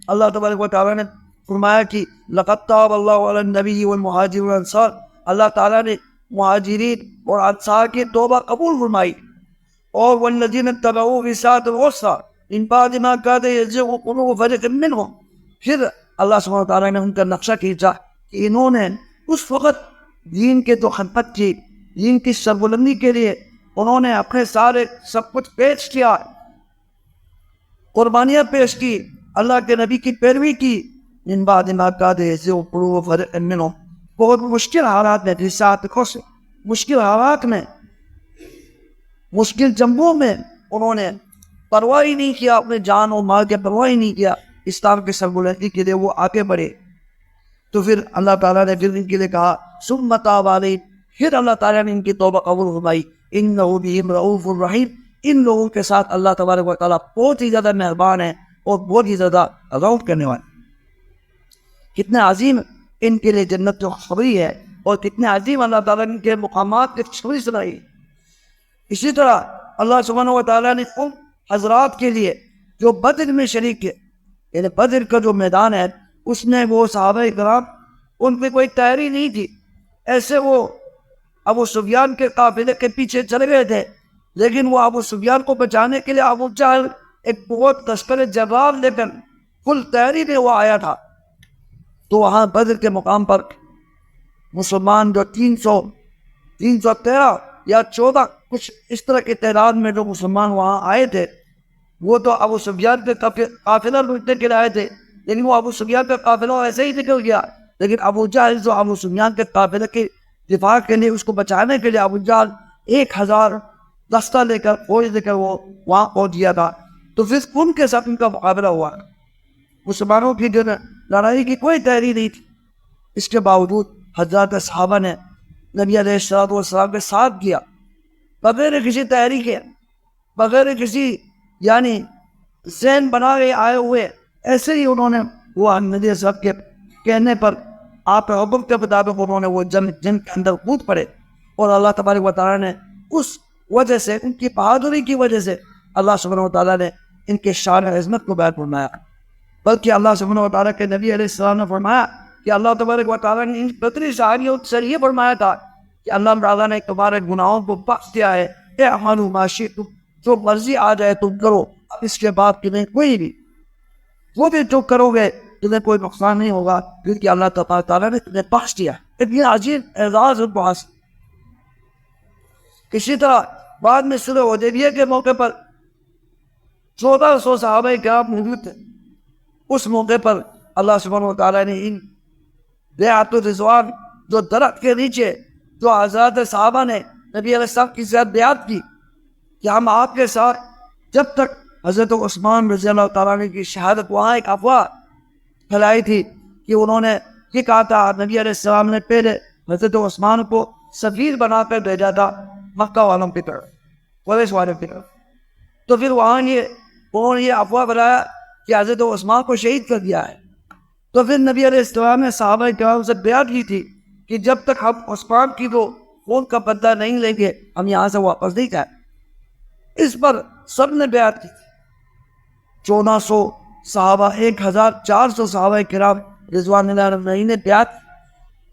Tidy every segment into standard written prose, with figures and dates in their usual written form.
اللہ تبارک و تعالیٰ نے فرمایا کہ لقد تاب اللہ علی النبی والمہاجرین والانصار، اللہ تعالیٰ نے مہاجرین اور انصار کی توبہ قبول فرمائی. اور والذین اتبعوا فی ساعۃ العسرہ من بعد ما کاد یزیغ قلوب فریق منہم، پھر اللہ سبحانہ وتعالیٰ نے ان کا نقشہ کھینچا کہ انہوں نے اس وقت دین کے تو خدمت کی، دین کی سربلندی کے لیے انہوں نے اپنے سارے سب کچھ پیش کیا، قربانیاں پیش کی، اللہ کے نبی کی پیروی کی. من بعد ما کاد یزیغ قلوب فریق منہم، بہت مشکل حالات میں، مشکل حالات میں، مشکل جنگوں میں انہوں نے پرواہ ہی نہیں کیا، اپنے جان اور مال کے پرواہ ہی نہیں کیا، اسلام کے سربلندی کے لیے وہ آگے بڑھے. تو پھر اللہ تعالیٰ نے پھر ان کے لیے کہا ثم تاب علیہم، پھر اللہ تعالیٰ نے ان کی توبہ قبول فرمائی. انہ بہم رؤوف الرحیم، ان لوگوں کے ساتھ اللہ تبارک و تعالیٰ بہت ہی زیادہ مہربان ہے اور بہت ہی زیادہ رعوف کرنے والے. کتنا عظیم ان کے لیے جنت جو خوشخبری ہے، اور کتنے عظیم اللہ تعالیٰ نے ان کے مقامات کی خوشخبری سنائی. اسی طرح اللہ سبحانہ و تعالیٰ نے ان حضرات کے لیے جو بدر میں شریک ہے، یعنی بدر کا جو میدان ہے اس میں وہ صحابہ کرام ان میں کوئی تیاری نہیں تھی، ایسے وہ ابو سفیان کے قافلے کے پیچھے چلے گئے تھے، لیکن وہ ابو سفیان کو بچانے کے لیے ابو جہل ایک بہت لشکر جبار لے کر فل تیاری میں وہ آیا تھا. تو وہاں بدر کے مقام پر مسلمان جو 313 یا 14 کچھ اس طرح کی تعداد میں جو مسلمان وہاں آئے تھے، وہ تو ابو سفیان کے قافلہ لوٹنے کے لیے آئے تھے، لیکن وہ ابو سفیان کا قافلہ ایسے ہی نکل گیا. لیکن ابو جہل جو ابو سفیان کے قافلے کے دفاع کے لیے، اس کو بچانے کے لیے ابو جہل 1000 دستہ لے کر فوج لے کر وہ وہاں پہنچ گیا تھا. تو پھر ان کے ساتھ ان کا مقابلہ ہوا. مسلمانوں کی جو لڑائی کی کوئی تیاری نہیں تھی، اس کے باوجود حضرات صحابہ نے نبی علیہ السلام کے ساتھ کیا، بغیر کسی تیاری کے، بغیر کسی یعنی ذہن بنا کے آئے ہوئے، ایسے ہی انہوں نے وہ نبی صاحب کے کہنے پر، آپ حکم کے مطابق انہوں نے وہ جن کے اندر کود پڑے. اور اللہ تبارک و تعالیٰ نے اس وجہ سے، ان کی بہادری کی وجہ سے اللہ سبحانہ و تعالیٰ نے ان کے شان عظمت کو بیان فرمایا. بلکہ اللہ سبحانہ و تعالیٰ کے نبی علیہ السلام نے فرمایا کہ اللہ تبارک و تعالیٰ نے ان بدری صحابیوں سے یہ فرمایا تھا کہ اللہ تعالیٰ نے تمہارے گناہوں کو بخش دیا ہے، اعملوا ما شئتم، جو مرضی آ جائے تم کرو، اب اس کے بعد تمہیں کوئی بھی وہ بھی جو کرو گے تمہیں کوئی نقصان نہیں ہوگا، کیونکہ اللہ تبارک تعالیٰ نے تمہیں بخش دیا. اتنی عظیم اعزاز ان کو حاصل. اسی طرح بعد میں صلح حدیبیہ کے موقع پر 1400 صحابہ کرام موجود تھے. اس موقع پر اللہ سبحانہ و تعالیٰ نے ان بیعت الرضوان، جو درخت کے نیچے جو حضرات صحابہ نے نبی علیہ السلام کی ساتھ بیعت کی کہ ہم آپ کے ساتھ جب تک، حضرت عثمان رضی اللہ تعالیٰ عنہ کی شہادت، وہاں ایک افواہ پھیلائی تھی کہ انہوں نے یہ کہا تھا، نبی علیہ السلام نے پہلے حضرت عثمان کو سفیر بنا کر بھیجا تھا مکہ والوں کی طرف، قریش والوں کی طرف. تو پھر وہاں انہوں نے یہ افواہ بنایا کہ حضرت عثمان کو شہید کر دیا ہے. تو پھر نبی علیہ السلام نے صحابہ کرام سے بیعت کی تھی کہ جب تک ہم عثمان کی وہ خون کا بدلہ نہیں لیں گے ہم یہاں سے واپس نہیں جائیں. اس پر سب نے بیعت کی. 1400 صحابہ، 1400 صحابہ کرام رضوان اللہ علیہم نے بیعت،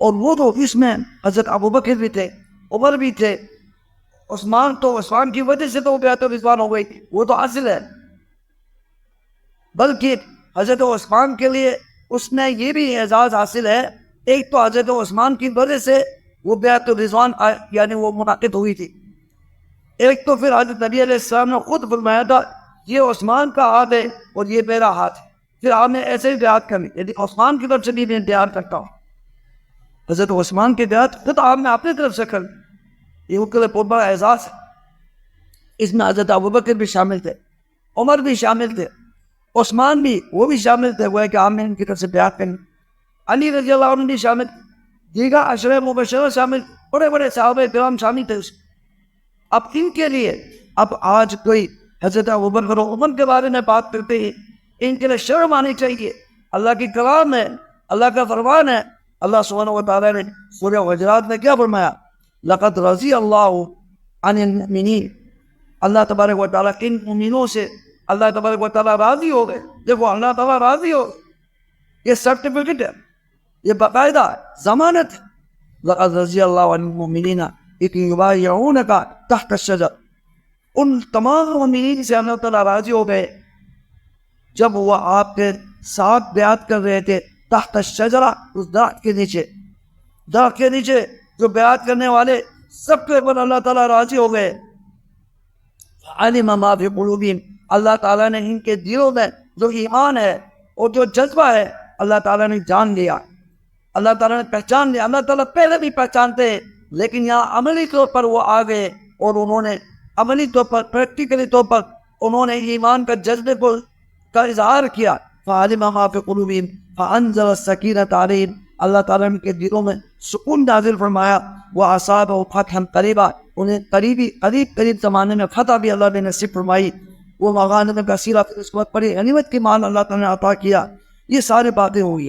اور وہ تو اس میں حضرت ابوبکر بھی تھے، عمر بھی تھے. عثمان کی وجہ سے تو وہ بیعت رضوان ہو گئی تھی، وہ تو اصل ہے. بلکہ حضرت عثمان کے لیے اس میں یہ بھی اعزاز حاصل ہے، ایک تو حضرت عثمان کی وجہ سے وہ بیعت رضوان یعنی وہ منعقد ہوئی تھی، ایک تو پھر حضرت نبی علیہ السلام نے خود فرمایا تھا یہ عثمان کا ہاتھ ہے اور یہ میرا ہاتھ ہے، پھر آپ نے ایسے ہی بیعت کرنی، یعنی عثمان کی طرف سے بھی میں بیعت کرتا ہوں. حضرت عثمان کی بیعت خود آپ نے اپنی طرف سے کرنی، یہ ان کے لیے بہت بڑا اعزاز ہے. اس میں حضرت ابوبکر بھی شامل تھے، عمر بھی شامل تھے، عثمان بھی، وہ بھی شامل تھے، وہ ہے کہ آپ نے ان کی طرف سے بیعت کرنی. علی رضی اللہ عنہ بھی شامل، دیگر عشرہ مبشرہ شامل، بڑے بڑے صحابہ کرام شامل تھے. اب ان کے لیے، اب آج کوئی حضرت ابوبکر و عمر کے بارے میں بات کرتے ہیں، ان کے لیے شرم آنی چاہیے. اللہ کی کلام ہے، اللہ کا فرمان ہے. اللہ سبحانہ و تعالیٰ نے سورہ حجرات میں کیا فرمایا؟ لقد رضی اللہ عن المؤمنین، اللہ تبارک و تعالیٰ کن مومنوں سے اللہ تبارک و تعالیٰ راضی ہو گئے. دیکھو اللہ تعالیٰ راضی ہو یہ سرٹیفکیٹ ہے، یہ باقاعدہ ضمانت ہے. لقد رضی اللہ عن المؤمنین اذ یبایعونک تحت الشجر، ان تمام مومنین سے اللہ تعالیٰ راضی ہو گئے جب وہ آپ کے ساتھ بیعت کر رہے تھے تحت الشجرہ، اس درخت کے نیچے. درخت کے نیچے جو بیعت کرنے والے سب کے اوپر اللہ تعالیٰ راضی ہو گئے. علم ما فی قلوبہم، اللہ تعالیٰ نے ان کے دلوں میں جو ایمان ہے اور جو جذبہ ہے اللہ تعالیٰ نے جان لیا، اللہ تعالیٰ نے پہچان لیا. اللہ تعالیٰ پہلے بھی پہچانتے ہیں، لیکن یہاں عملی طور پر وہ آ گئے اور انہوں نے عملی طور پر، پریکٹیکلی طور پر انہوں نے ایمان کا جذبے کا اظہار کیا. فعلم ما فی قلوبہم فانزل السکینۃ علیہم، اللہ تعالیٰ نے ان کے دلوں میں سکون نازل فرمایا. وَأَصَابَهُ فَتْحًا قَرِيبًا، انہیں قریب زمانے میں فتح بھی اللہ نے نصیب فرمائی. وہ مغانم کثیرہ، پھر اس کے بعد بڑی غنیمت کی مال اللہ تعالیٰ نے عطا کیا. یہ سارے باتیں ہوئی.